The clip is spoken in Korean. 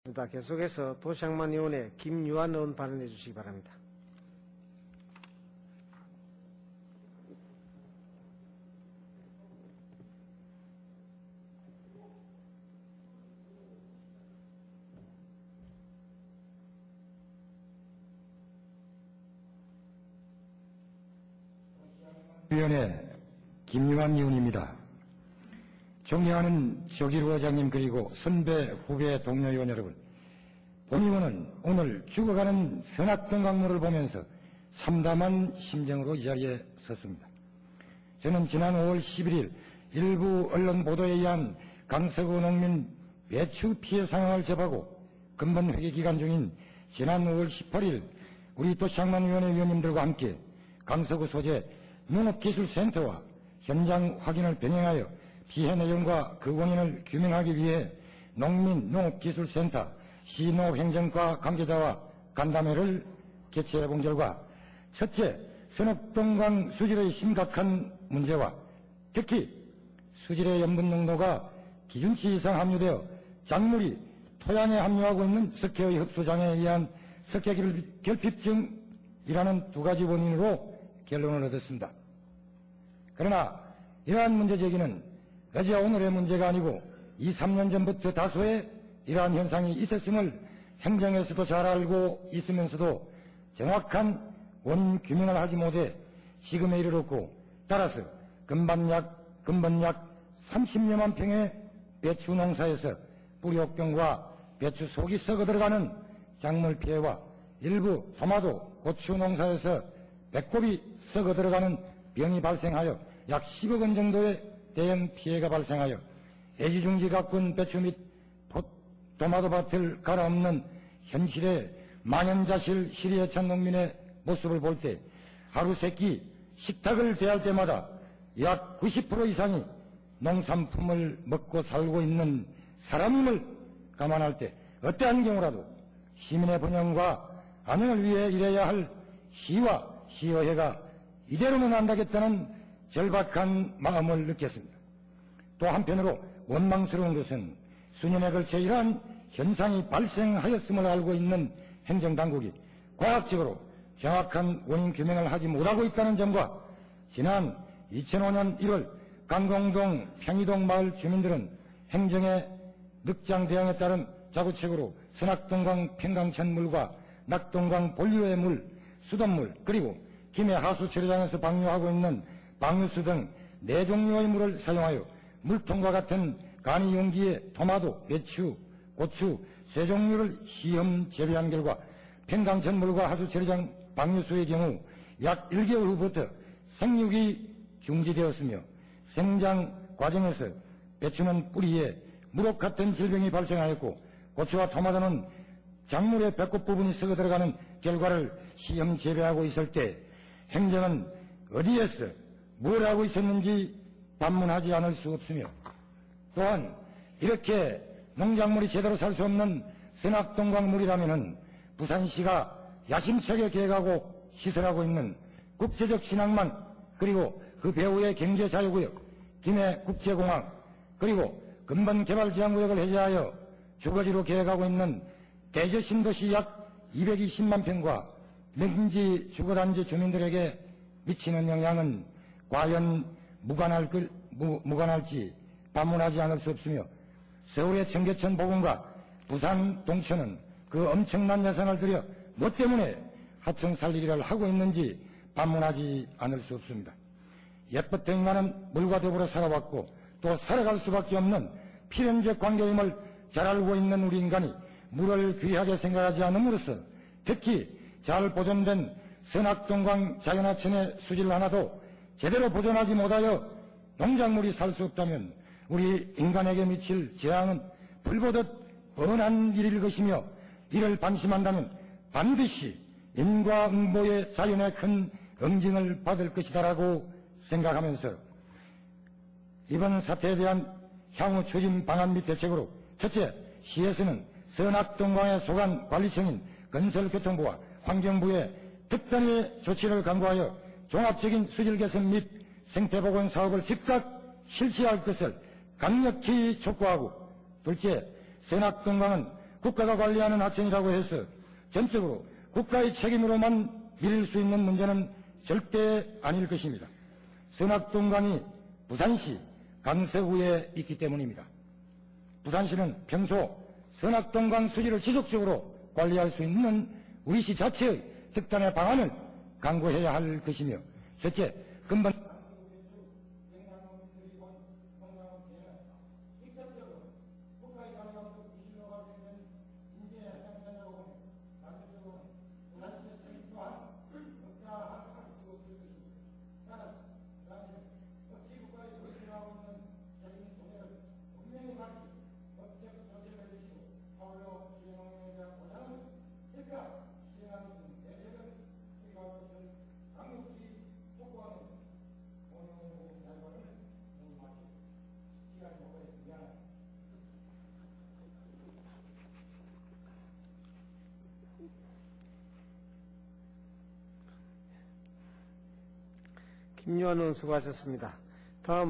계속해서 도시항만 의원의 김유한 의원 발언해 주시기 바랍니다. 위원회 김유한 의원입니다. 존경하는 조기루 의장님 그리고 선배 후배 동료 의원 여러분, 본 의원은 오늘 죽어가는 선악동강물을 보면서 참담한 심정으로 이 자리에 섰습니다. 저는 지난 5월 11일 일부 언론 보도에 의한 강서구 농민 배추 피해 상황을 접하고 근본 회계 기간 중인 지난 5월 18일 우리 도시항만위원회 위원님들과 함께 강서구 소재 농업기술센터와 현장 확인을 병행하여 피해 내용과 그 원인을 규명하기 위해 농민농업기술센터 시농업행정과 관계자와 간담회를 개최해 본 결과, 첫째, 선악동강 수질의 심각한 문제와 특히 수질의 염분 농도가 기준치 이상 함유되어 작물이 토양에 함유하고 있는 석회의 흡수장애에 의한 석회결핍증이라는 두 가지 원인으로 결론을 얻었습니다. 그러나 이러한 문제 제기는 어제 오늘의 문제가 아니고 2, 3년 전부터 다수의 이러한 현상이 있었음을 행정에서도 잘 알고 있으면서도 정확한 원인 규명을 하지 못해 지금에 이르렀고, 따라서 근본 약 30여만 평의 배추 농사에서 뿌리옥병과 배추 속이 썩어 들어가는 작물 피해와 일부 토마토, 고추 농사에서 배꼽이 썩어 들어가는 병이 발생하여 약 10억 원 정도의 대형 피해가 발생하여 애지중지 가꾼 배추 및 토마토밭을 갈아엎는 현실의 만연자실 실의해찬 농민의 모습을 볼 때 하루 세끼 식탁을 대할 때마다 약 90% 이상이 농산품을 먹고 살고 있는 사람임을 감안할 때 어떠한 경우라도 시민의 번영과 안녕을 위해 일해야 할 시와 시의회가 이대로는 안 되겠다는 절박한 마음을 느꼈습니다. 또 한편으로 원망스러운 것은 수년에 걸쳐 이러한 현상이 발생하였음을 알고 있는 행정당국이 과학적으로 정확한 원인 규명을 하지 못하고 있다는 점과, 지난 2005년 1월 강공동 평이동 마을 주민들은 행정의 늑장 대응에 따른 자구책으로 선악동강 평강천 물과 낙동강 본류의 물, 수돗물, 그리고 김해 하수처리장에서 방류하고 있는 방류수 등 4종류의 물을 사용하여 물통과 같은 간이 용기에 토마토, 배추, 고추 3종류를 시험 재배한 결과 평강천 물과 하수처리장 방류수의 경우 약 1개월 후부터 생육이 중지되었으며 생장 과정에서 배추는 뿌리에 무록 같은 질병이 발생하였고 고추와 토마토는 작물의 배꼽 부분이 썩어 들어가는 결과를 시험 재배하고 있을 때 행정은 어디에서 뭘 하고 있었는지 반문하지 않을 수 없으며, 또한 이렇게 농작물이 제대로 살 수 없는 선악동강물이라면은 부산시가 야심차게 계획하고 시설하고 있는 국제적 신항만, 그리고 그 배후의 경제자유구역, 김해국제공항, 그리고 근본개발지향구역을 해제하여 주거지로 계획하고 있는 대저신도시 약 220만 평과 맹지 주거단지 주민들에게 미치는 영향은 과연 무관할지 반문하지 않을 수 없으며, 서울의 청계천 보건과 부산 동천은 그 엄청난 예산을 들여 뭐 때문에 하청 살리기를 하고 있는지 반문하지 않을 수 없습니다. 옛부터 인간은 물과 더불어 살아왔고 또 살아갈 수밖에 없는 필연적 관계임을 잘 알고 있는 우리 인간이 물을 귀하게 생각하지 않음으로써 특히 잘 보존된 선악동강 자연하천의 수질 하나도 제대로 보존하지 못하여 농작물이 살 수 없다면 우리 인간에게 미칠 재앙은 불보듯 뻔한 일일 것이며, 이를 방심한다면 반드시 인과응보의 자연의 큰 응징을 받을 것이다라고 생각하면서 이번 사태에 대한 향후 추진 방안 및 대책으로, 첫째, 시에서는 선악동강의 소관 관리청인 건설교통부와 환경부에 특단의 조치를 강구하여 종합적인 수질 개선 및 생태보건 사업을 즉각 실시할 것을 강력히 촉구하고, 둘째, 선악동강은 국가가 관리하는 하천이라고 해서 전적으로 국가의 책임으로만 밀릴 수 있는 문제는 절대 아닐 것입니다. 선악동강이 부산시 강서구에 있기 때문입니다. 부산시는 평소 선악동강 수지를 지속적으로 관리할 수 있는 우리 시 자체의 특단의 방안을 강구해야 할 것이며, 셋째, 근본 김유한 의원 수고하셨습니다. 다음은